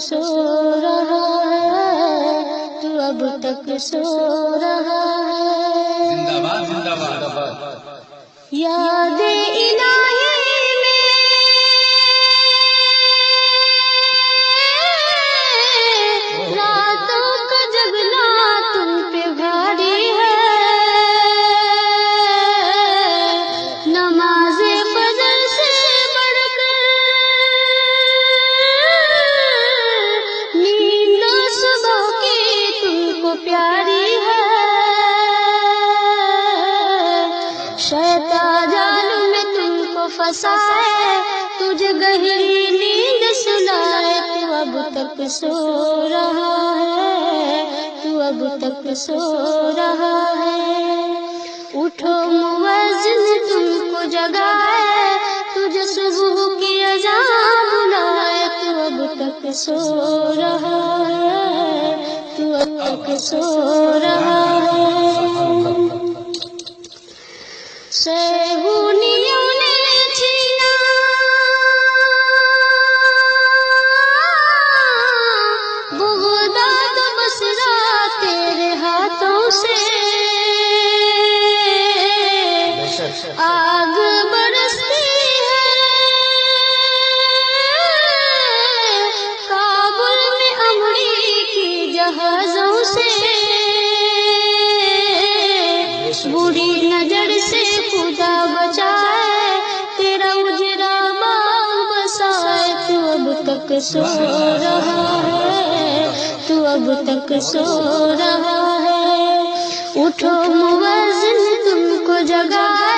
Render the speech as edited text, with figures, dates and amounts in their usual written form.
سو رہا ہے، تو اب تک سو رہا ہے۔ زندہ باد زندہ باد۔ یاد الہی میں راتوں کا جگنا تم پہ بھاری ہے، نماز فجر سے بڑھ کر نیند صبح کی تم کو پیاری ہے، شیطان جال میں تم کو پھنسائے، تجھے گہری نیند سلائے، تو اب تک سو رہا ہے، تو اب تک سو رہا ہے۔ اٹھو مؤذن تم کو جگائے، تجھے صبح کی اذان بلائے، تو اب تک سو رہا ہے، تو اب تک سو رہا ہے۔ سیہونیوں نے چھینا بغداد بصرہ تیرے ہاتھوں سے، آگ برستی ہے کابل میں امریکی جہازوں سے، بری نظر سے خدا بچائے، تیرا اجرا باغ بسائے، تو اب تک سو رہا ہے، تو اب تک سو رہا ہے۔ اٹھو مؤذن تم کو جگائے،